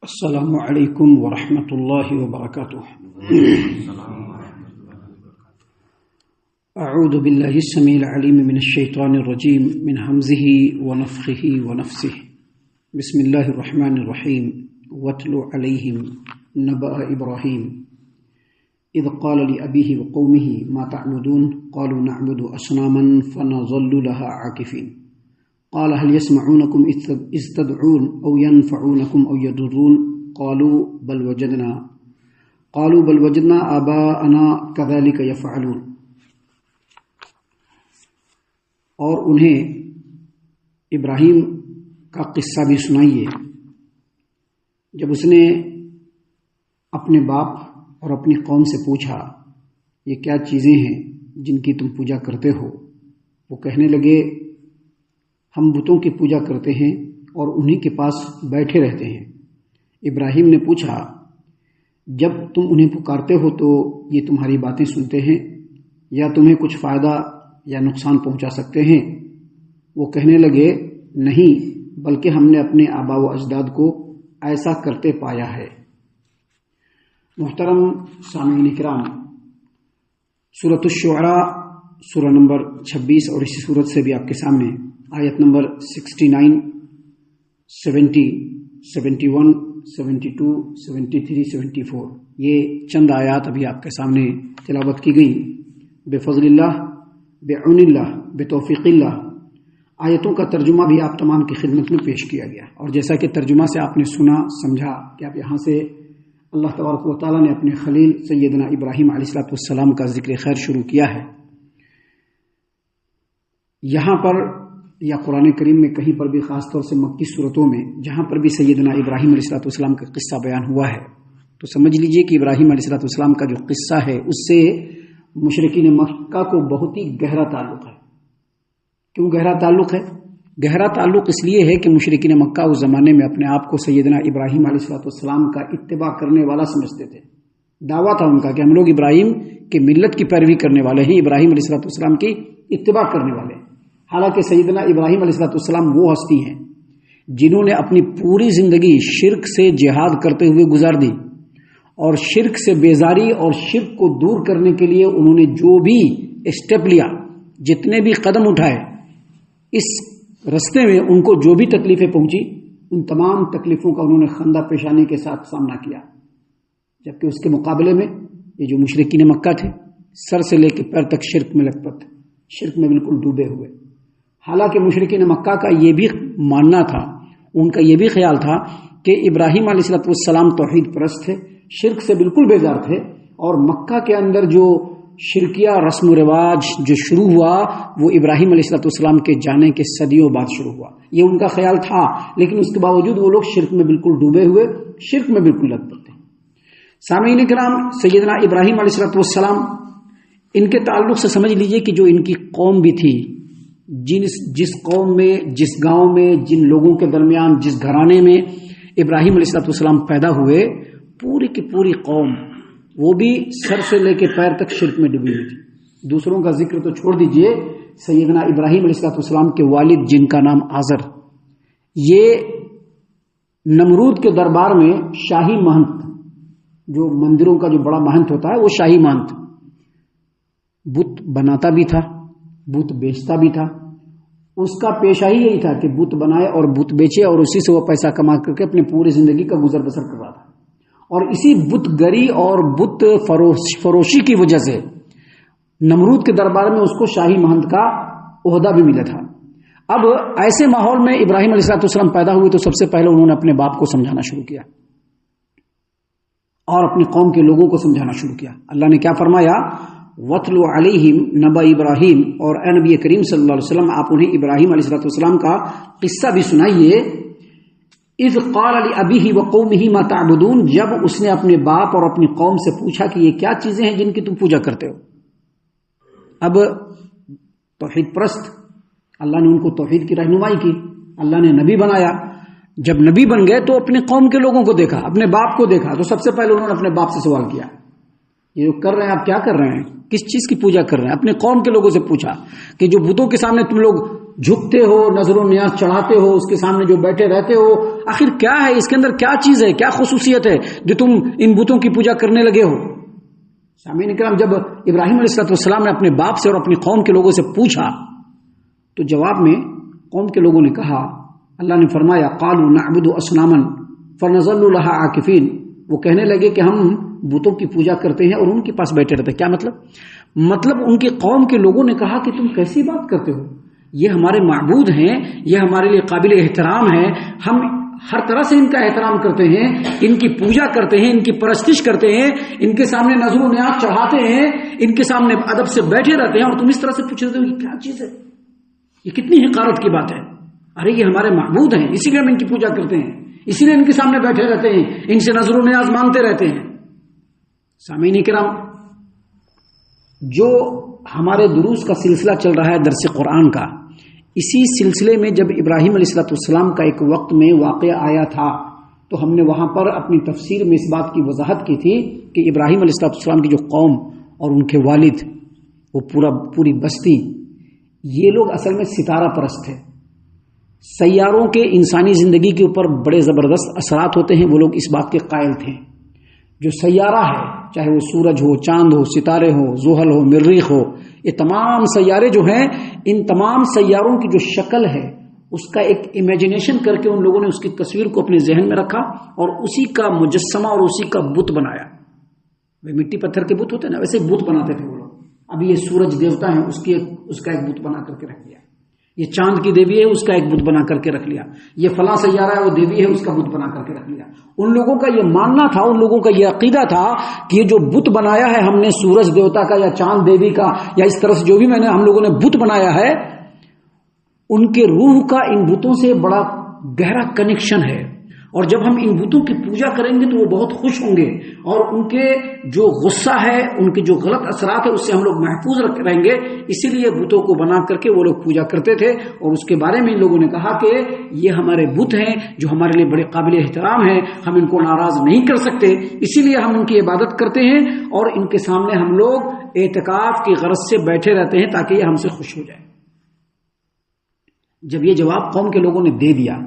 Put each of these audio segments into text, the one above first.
السلام علیکم ورحمۃ اللہ وبرکاتہ۔ اعوذ باللہ السمیع العلیم من الشیطان الرجیم من حمزہ ونفخہ ونفثہ۔ بسم اللہ الرحمن الرحیم۔ واتل علیہم نبأ ابراہیم اذ قال لأبیہ وقومہ ما تعبدون قالوا نعبد اصناما فنظل لها عاکفین قال هل يسمعونكم إذ تدعون أو ينفعونكم أو يضرون قالوا بل وجدنا آباءنا كذلك يفعلون۔ اور انہیں ابراہیم کا قصہ بھی سنائیے جب اس نے اپنے باپ اور اپنی قوم سے پوچھا یہ کیا چیزیں ہیں جن کی تم پوجا کرتے ہو۔ وہ کہنے لگے ہم بتوں کی پوجا کرتے ہیں اور انہی کے پاس بیٹھے رہتے ہیں۔ ابراہیم نے پوچھا جب تم انہیں پکارتے ہو تو یہ تمہاری باتیں سنتے ہیں یا تمہیں کچھ فائدہ یا نقصان پہنچا سکتے ہیں؟ وہ کہنے لگے نہیں، بلکہ ہم نے اپنے آباء و اجداد کو ایسا کرتے پایا ہے۔ محترم سامعین کرام، سورۃ الشعراء سورہ نمبر 26 اور اسی سورت سے بھی آپ کے سامنے آیت نمبر 69، 70، 71، 72، 73، 74 یہ چند آیات ابھی آپ کے سامنے تلاوت کی گئی۔ بفضل اللہ، بعون اللہ، بتوفیق اللہ آیتوں کا ترجمہ بھی آپ تمام کی خدمت میں پیش کیا گیا، اور جیسا کہ ترجمہ سے آپ نے سنا سمجھا کہ آپ یہاں سے اللہ تبارک و تعالیٰ نے اپنے خلیل سیدنا ابراہیم علیہ السلام کا ذکر خیر شروع کیا ہے۔ یہاں پر یا قرآن کریم میں کہیں پر بھی، خاص طور سے مکی صورتوں میں جہاں پر بھی سیدنا ابراہیم علیہ السلام کا قصہ بیان ہوا ہے تو سمجھ لیجئے کہ ابراہیم علیہ السلام کا جو قصہ ہے اس سے مشرکین مکہ کو بہت ہی گہرا تعلق ہے۔ کیوں گہرا تعلق ہے؟ گہرا تعلق اس لیے ہے کہ مشرکین مکہ اس زمانے میں اپنے آپ کو سیدنا ابراہیم علیہ السلام کا اتباع کرنے والا سمجھتے تھے۔ دعویٰ تھا ان کا کہ ہم لوگ ابراہیم کے ملت کی پیروی کرنے والے ہیں، ابراہیم علیہ السلام کی اتباع کرنے والے ہیں۔ حالانکہ سیدنا ابراہیم علیہ السلام وہ ہستی ہیں جنہوں نے اپنی پوری زندگی شرک سے جہاد کرتے ہوئے گزار دی، اور شرک سے بیزاری اور شرک کو دور کرنے کے لیے انہوں نے جو بھی اسٹیپ لیا، جتنے بھی قدم اٹھائے، اس رستے میں ان کو جو بھی تکلیفیں پہنچی ان تمام تکلیفوں کا انہوں نے خندہ پیشانی کے ساتھ سامنا کیا۔ جبکہ اس کے مقابلے میں یہ جو مشرکین مکہ تھے سر سے لے کے پیر تک شرک میں لت پت، شرک میں بالکل ڈوبے ہوئے۔ حالانکہ مشرکین مکہ کا یہ بھی ماننا تھا، ان کا یہ بھی خیال تھا کہ ابراہیم علیہ السلام توحید پرست تھے، شرک سے بالکل بیزار تھے، اور مکہ کے اندر جو شرکیہ رسم و رواج جو شروع ہوا وہ ابراہیم علیہ السلام کے جانے کے صدیوں بعد شروع ہوا، یہ ان کا خیال تھا۔ لیکن اس کے باوجود وہ لوگ شرک میں بالکل ڈوبے ہوئے، شرک میں بالکل لت پت تھے۔ سامعین کرام، سیدنا ابراہیم علیہ السلام ان کے تعلق سے سمجھ لیجئے کہ جو ان کی قوم بھی تھی، جس قوم میں، جس گاؤں میں، جن لوگوں کے درمیان، جس گھرانے میں ابراہیم علیہ السلام پیدا ہوئے، پوری کی پوری قوم وہ بھی سر سے لے کے پیر تک شرک میں ڈوبی ہوئی تھی۔ دوسروں کا ذکر تو چھوڑ دیجئے، سیدنا ابراہیم علیہ السلام کے والد جن کا نام آزر، یہ نمرود کے دربار میں شاہی مہنت، جو مندروں کا جو بڑا مہنت ہوتا ہے وہ شاہی مہنت، بت بناتا بھی تھا، بت بیچتا بھی تھا۔ اس کا پیشہ ہی یہی تھا کہ بت بنائے اور بت بیچے، اور اسی سے وہ پیسہ کما کر کے اپنی پوری زندگی کا گزر بسر کر رہا تھا۔ اور اسی بت گری اور بت فروشی کی وجہ سے نمرود کے دربار میں اس کو شاہی مہنت کا عہدہ بھی ملا تھا۔ اب ایسے ماحول میں ابراہیم علیہ السلام پیدا ہوئے تو سب سے پہلے انہوں نے اپنے باپ کو سمجھانا شروع کیا اور اپنی قوم کے لوگوں کو سمجھانا شروع کیا۔ اللہ نے کیا فرمایا؟ وَاتْلُ عَلَيْهِمْ نَبَأَ ابراہیم، اور اے نبی کریم صلی اللہ علیہ وسلم آپ انہیں ابراہیم علیہ السلام کا قصہ بھی سنائیے۔ اذ قال لأبیہ وقومہ ما تعبدون، جب اس نے اپنے باپ اور اپنی قوم سے پوچھا کہ یہ کیا چیزیں ہیں جن کی تم پوجا کرتے ہو۔ اب توحید پرست، اللہ نے ان کو توحید کی رہنمائی کی، اللہ نے نبی بنایا۔ جب نبی بن گئے تو اپنے قوم کے لوگوں کو دیکھا، اپنے باپ کو دیکھا، تو سب سے پہلے انہوں نے اپنے باپ سے سوال کیا یہ جو کر رہے ہیں آپ کیا کر رہے ہیں، کس چیز کی پوجا کر رہے ہیں؟ اپنے قوم کے لوگوں سے پوچھا کہ جو بتوں کے سامنے تم لوگ جھکتے ہو, نظر و نیاز چڑھاتے ہو, اس کے سامنے جو بیٹھے رہتے ہو, آخر کیا ہے اس کے اندر؟ کیا چیز ہے, کیا خصوصیت ہے جو تم ان بتوں کی پوجا کرنے لگے ہو؟ سامعین کرام, جب ابراہیم علیہ السلام نے اپنے باپ سے اور اپنی قوم کے لوگوں سے پوچھا تو جواب میں قوم کے لوگوں نے کہا, اللہ نے فرمایا قالوا نعبد اصناما فنظل لها عاکفین, وہ کہنے لگے کہ ہم بتوں کی پوجا کرتے ہیں اور ان کے پاس بیٹھے رہتے ہیں. کیا مطلب ان کی قوم کے لوگوں نے کہا کہ تم کیسی بات کرتے ہو, یہ ہمارے معبود ہیں, یہ ہمارے لیے قابل احترام ہیں, ہم ہر طرح سے ان کا احترام کرتے ہیں, ان کی پوجا کرتے ہیں, ان کی پرستش کرتے ہیں, ان کے سامنے نظر و نیاز چڑھاتے ہیں, ان کے سامنے ادب سے بیٹھے رہتے ہیں, اور تم اس طرح سے پوچھ رہے ہو یہ کیا چیز ہے, یہ کتنی حقارت کی بات ہے. ارے یہ ہمارے معبود ہیں, اسی لیے ہم ان کی پوجا کرتے ہیں, اسی لیے ان کے سامنے بیٹھے رہتے ہیں, ان سے نظر و نیاز مانگتے رہتے ہیں. سامعین کرام, جو ہمارے دروس کا سلسلہ چل رہا ہے درس قرآن کا, اسی سلسلے میں جب ابراہیم علیہ السلام کا ایک وقت میں واقعہ آیا تھا تو ہم نے وہاں پر اپنی تفسیر میں اس بات کی وضاحت کی تھی کہ ابراہیم علیہ السلام کی جو قوم اور ان کے والد, وہ پوری بستی, یہ لوگ اصل میں ستارہ پرست تھے. سیاروں کے انسانی زندگی کے اوپر بڑے زبردست اثرات ہوتے ہیں, وہ لوگ اس بات کے قائل تھے. جو سیارہ ہے, چاہے وہ سورج ہو, چاند ہو, ستارے ہو, زحل ہو, مریخ ہو, یہ تمام سیارے جو ہیں, ان تمام سیاروں کی جو شکل ہے اس کا ایک امیجنیشن کر کے ان لوگوں نے اس کی تصویر کو اپنے ذہن میں رکھا اور اسی کا مجسمہ اور اسی کا بت بنایا. وہ مٹی پتھر کے بت ہوتے ہیں نا, ویسے بت بناتے تھے وہ لوگ. اب یہ سورج دیوتا ہے, اس کا ایک بت بنا کر کے رکھ دیا. یہ چاند کی دیوی ہے, اس کا ایک بت بنا کر کے رکھ لیا. یہ فلاں سیارہ ہے, وہ دیوی ہے, اس کا بت بنا کر کے رکھ لیا. ان لوگوں کا یہ ماننا تھا, ان لوگوں کا یہ عقیدہ تھا کہ یہ جو بت بنایا ہے ہم نے سورج دیوتا کا یا چاند دیوی کا یا اس طرح سے جو بھی ہم لوگوں نے بت بنایا ہے, ان کے روح کا ان بتوں سے بڑا گہرا کنیکشن ہے, اور جب ہم ان بتوں کی پوجا کریں گے تو وہ بہت خوش ہوں گے, اور ان کے جو غصہ ہے, ان کے جو غلط اثرات ہے, اس سے ہم لوگ محفوظ رہیں گے. اسی لیے بتوں کو بنا کر کے وہ لوگ پوجا کرتے تھے. اور اس کے بارے میں ان لوگوں نے کہا کہ یہ ہمارے بت ہیں جو ہمارے لیے بڑے قابل احترام ہیں, ہم ان کو ناراض نہیں کر سکتے, اسی لیے ہم ان کی عبادت کرتے ہیں اور ان کے سامنے ہم لوگ اعتکاف کی غرض سے بیٹھے رہتے ہیں تاکہ یہ ہم سے خوش ہو جائے. جب یہ جواب قوم کے لوگوں نے دے دیا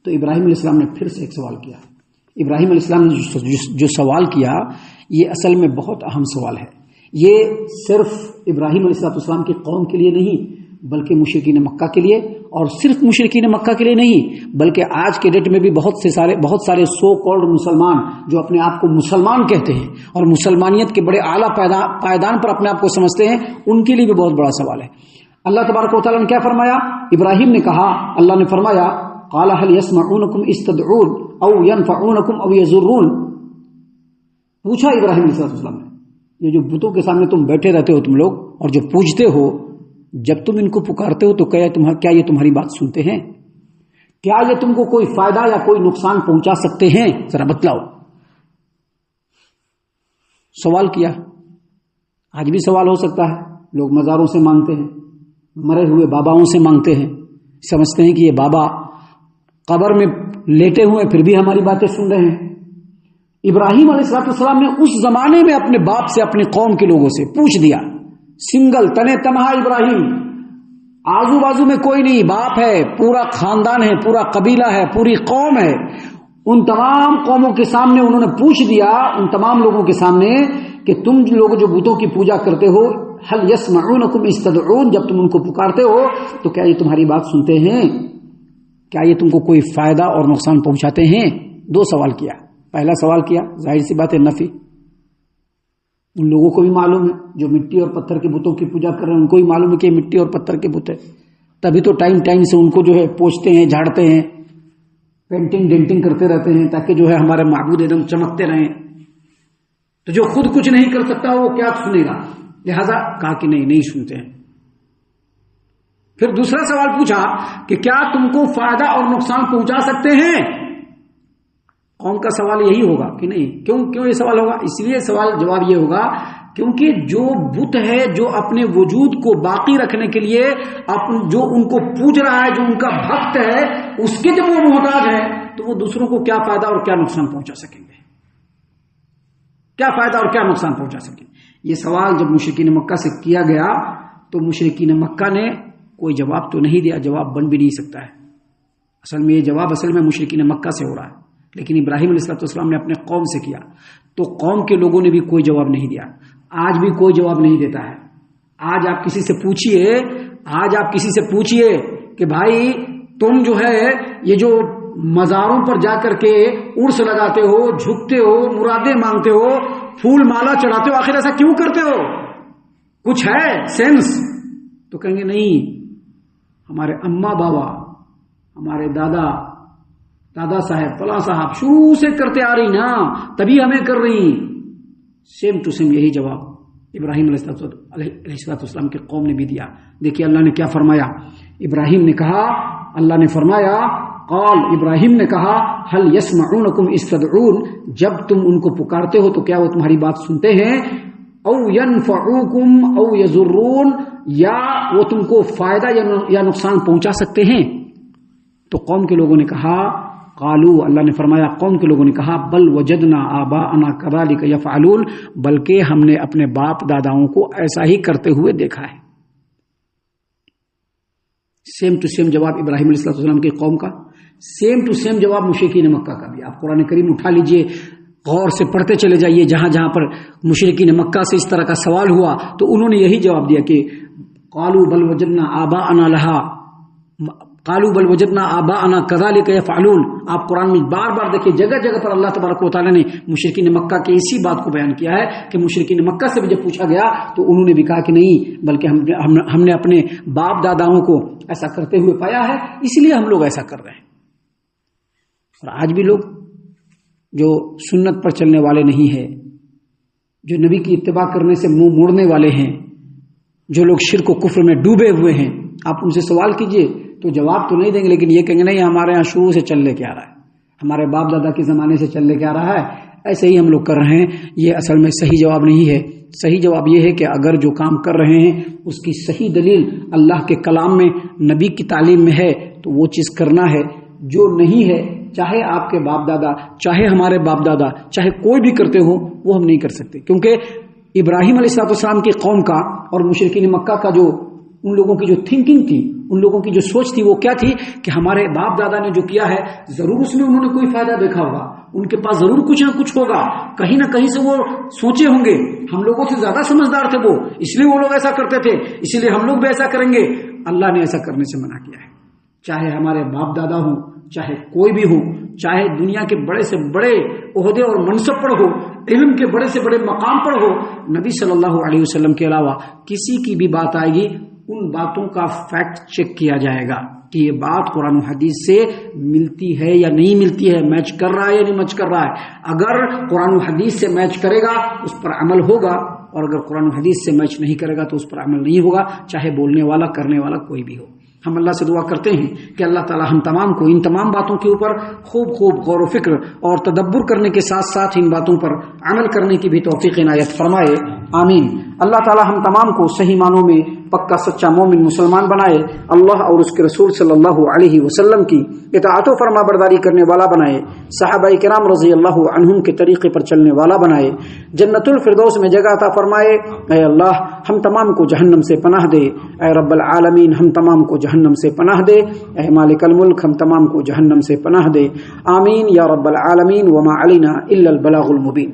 تو ابراہیم علیہ السلام نے پھر سے ایک سوال کیا. ابراہیم علیہ السلام نے جو سوال کیا, یہ اصل میں بہت اہم سوال ہے. یہ صرف ابراہیم علیہ السلام کی قوم کے لیے نہیں بلکہ مشرکین مکہ کے لیے, اور صرف مشرکین مکہ کے لیے نہیں بلکہ آج کے ڈیٹ میں بھی بہت سارے سو کالڈ مسلمان جو اپنے آپ کو مسلمان کہتے ہیں اور مسلمانیت کے بڑے اعلیٰ پائدان پر اپنے آپ کو سمجھتے ہیں, ان کے لیے بھی بہت بڑا سوال ہے. اللہ تبارک و تعالیٰ نے کیا فرمایا؟ ابراہیم نے کہا, اللہ نے فرمایا قال هل يسمعونكم استدعون او ينفعونكم او يضرون. پوچھا ابراہیم علیہ السلام نے, یہ جو بتوں کے سامنے تم بیٹھے رہتے ہو تم لوگ اور جو پوجتے ہو, جب تم ان کو پکارتے ہو تو کیا یہ تمہاری بات سنتے ہیں؟ کیا یہ تم کو کوئی فائدہ یا کوئی نقصان پہنچا سکتے ہیں؟ ذرا بتلاؤ. سوال کیا. آج بھی سوال ہو سکتا ہے, لوگ مزاروں سے مانگتے ہیں, مرے ہوئے باباؤں سے مانگتے ہیں, سمجھتے ہیں کہ یہ بابا قبر میں لیٹے ہوئے پھر بھی ہماری باتیں سن رہے ہیں. ابراہیم علیہ السلام نے اس زمانے میں اپنے باپ سے, اپنی قوم کے لوگوں سے پوچھ دیا, سنگل تنے تنہا ابراہیم, آزو بازو میں کوئی نہیں, باپ ہے, پورا خاندان ہے, پورا قبیلہ ہے, پوری قوم ہے. ان تمام قوموں کے سامنے انہوں نے پوچھ دیا, ان تمام لوگوں کے سامنے, کہ تم لوگ جو بتوں کی پوجا کرتے ہو, هل يسمعونكم استدعون, جب تم ان کو پکارتے ہو تو کیا یہ تمہاری بات سنتے ہیں؟ کیا یہ تم کو کوئی فائدہ اور نقصان پہنچاتے ہیں؟ دو سوال کیا. پہلا سوال کیا, ظاہر سی بات ہے, نفی. ان لوگوں کو بھی معلوم ہے جو مٹی اور پتھر کے بتوں کی پوجا کر رہے ہیں, ان کو بھی معلوم ہے کہ مٹی اور پتھر کے بت ہے, تبھی تو ٹائم سے ان کو جو ہے پوچھتے ہیں, جھاڑتے ہیں, پینٹنگ ڈینٹنگ کرتے رہتے ہیں تاکہ جو ہے ہمارے معبود ایک دم چمکتے رہیں. تو جو خود کچھ نہیں کر سکتا وہ کیا سنے گا؟ لہذا کہا کہ نہیں سنتے ہیں. پھر دوسرا سوال پوچھا کہ کیا تم کو فائدہ اور نقصان پہنچا سکتے ہیں؟ قوم کا سوال یہی ہوگا کہ نہیں. کیوں یہ سوال ہوگا؟ اس لیے سوال جواب یہ ہوگا کیونکہ جو بت ہے, جو اپنے وجود کو باقی رکھنے کے لیے جو ان کو پوج رہا ہے, جو ان کا بھکت ہے, اس کے جب وہ محتاج ہے تو وہ دوسروں کو کیا فائدہ اور کیا نقصان پہنچا سکیں گے؟ کیا فائدہ اور کیا نقصان پہنچا سکیں؟ یہ سوال جب مشرکین مکہ سے کیا گیا تو مشرکین مکہ نے کوئی جواب تو نہیں دیا، جواب بن بھی نہیں سکتا ہے۔ اصل میں یہ جواب اصل میں مشرکین مکہ سے ہو رہا ہے، لیکن ابراہیم علیہ السلام نے اپنے قوم سے کیا، تو قوم کے لوگوں نے بھی کوئی جواب نہیں دیا، آج بھی کوئی جواب نہیں دیتا ہے۔ آج آپ کسی سے پوچھئے کہ بھائی تم جو ہے یہ جو مزاروں پر جا کر کے عرس لگاتے ہو، جھکتے ہو، مرادیں مانگتے ہو، پھول مالا چڑھاتے ہو، آخر ایسا کیوں کرتے ہو؟ کچھ ہے سینس؟ تو کہیں گے نہیں، ہمارے اماں بابا، ہمارے دادا صاحب، فلاں صاحب شروع سے کرتے آ رہی نا، تبھی ہمیں کر رہی۔ سیم ٹو سیم یہی جواب ابراہیم علیہ السلام کی قوم نے بھی دیا۔ دیکھیے اللہ نے کیا فرمایا، اللہ نے فرمایا قال، ابراہیم نے کہا هل يسمعونكم اذ تدعون، جب تم ان کو پکارتے ہو تو کیا وہ تمہاری بات سنتے ہیں؟ او ينفعوكم او يضرون، یا وہ تم کو فائدہ یا نقصان پہنچا سکتے ہیں؟ تو قوم کے لوگوں نے کہا، قالوا، اللہ نے فرمایا قوم کے لوگوں نے کہا بل وجدنا آباءنا كذلك يفعلون، بلکہ ہم نے اپنے باپ داداؤں کو ایسا ہی کرتے ہوئے دیکھا ہے۔ سیم ٹو سیم جواب ابراہیم علیہ السلام کی قوم کا، سیم ٹو سیم جواب مشرکین مکہ کا بھی۔ آپ قرآن کریم اٹھا لیجئے، غور سے پڑھتے چلے جائیے، جہاں جہاں پر مشرکین مکہ سے اس طرح کا سوال ہوا تو انہوں نے یہی جواب دیا کہ قالوا بل وجدنا آباءنا لها، قالوا بل وجدنا آباءنا كذلك يفعلون۔ آپ قرآن میں بار بار دیکھیے، جگہ جگہ پر اللہ تبارک و تعالیٰ نے مشرکین مکہ کی اسی بات کو بیان کیا ہے کہ مشرکین مکہ سے بھی جب پوچھا گیا تو انہوں نے بھی کہا کہ نہیں، بلکہ ہم نے اپنے باپ داداؤں کو ایسا کرتے ہوئے پایا ہے، اس لیے ہم لوگ ایسا کر رہے ہیں۔ اور آج بھی لوگ جو سنت پر چلنے والے نہیں ہیں، جو نبی کی اتباع کرنے سے منہ موڑنے والے ہیں، جو لوگ شرک و کفر میں ڈوبے ہوئے ہیں، آپ ان سے سوال کیجئے تو جواب تو نہیں دیں گے، لیکن یہ کہیں گے نہیں ہمارے ہاں شروع سے چل لے کے آ رہا ہے، ہمارے باپ دادا کے زمانے سے چل لے کے آ رہا ہے، ایسے ہی ہم لوگ کر رہے ہیں۔ یہ اصل میں صحیح جواب نہیں ہے۔ صحیح جواب یہ ہے کہ اگر جو کام کر رہے ہیں اس کی صحیح دلیل اللہ کے کلام میں، نبی کی تعلیم میں ہے تو وہ چیز کرنا ہے۔ جو نہیں ہے، چاہے آپ کے باپ دادا، چاہے ہمارے باپ دادا، چاہے کوئی بھی کرتے ہو، وہ ہم نہیں کر سکتے، کیونکہ ابراہیم علیہ السلام کی قوم کا اور مشرکین مکہ کا جو ان لوگوں کی جو تھنکنگ تھی، ان لوگوں کی جو سوچ تھی، وہ کیا تھی کہ ہمارے باپ دادا نے جو کیا ہے ضرور اس میں انہوں نے کوئی فائدہ دیکھا ہوگا، ان کے پاس ضرور کچھ نہ کچھ ہوگا، کہیں نہ کہیں سے وہ سوچے ہوں گے، ہم لوگوں سے زیادہ سمجھدار تھے وہ، اس لیے وہ لوگ ایسا کرتے تھے، اس لیے ہم لوگ بھی ایسا کریں گے۔ اللہ نے ایسا کرنے سے منع کیا ہے۔ چاہے ہمارے باپ دادا ہوں، چاہے کوئی بھی ہو، چاہے دنیا کے بڑے سے بڑے عہدے اور منصب پر ہو، علم کے بڑے سے بڑے مقام پر ہو، نبی صلی اللہ علیہ وسلم کے علاوہ کسی کی بھی بات آئے گی، ان باتوں کا فیکٹ چیک کیا جائے گا کہ یہ بات قرآن و حدیث سے ملتی ہے یا نہیں ملتی ہے، میچ کر رہا ہے یا نہیں میچ کر رہا ہے۔ اگر قرآن و حدیث سے میچ کرے گا اس پر عمل ہوگا، اور اگر قرآن و حدیث سے میچ نہیں کرے گا تو اس پر عمل نہیں ہوگا، چاہے بولنے والا کرنے والا کوئی بھی ہو۔ ہم اللہ سے دعا کرتے ہیں کہ اللہ تعالی ہم تمام کو ان تمام باتوں کے اوپر خوب غور و فکر اور تدبر کرنے کے ساتھ ساتھ ان باتوں پر عمل کرنے کی بھی توفیق عنایت فرمائے، آمین۔ اللہ تعالی ہم تمام کو صحیح معنوں میں پکا سچا مومن مسلمان بنائے، اللہ اور اس کے رسول صلی اللہ علیہ وسلم کی اطاعت و فرما برداری کرنے والا بنائے، صحابہ کرام رضی اللہ عنہم کے طریقے پر چلنے والا بنائے، جنت الفردوس میں جگہ عطا فرمائے۔ اے اللہ ہم تمام کو جہنم سے پناہ دے، اے رب العالمین ہم تمام کو جہنم سے پناہ دے، اے مالک الملک ہم تمام کو جہنم سے پناہ دے، آمین یا رب العالمین۔ وما علینا الا البلاغ المبین۔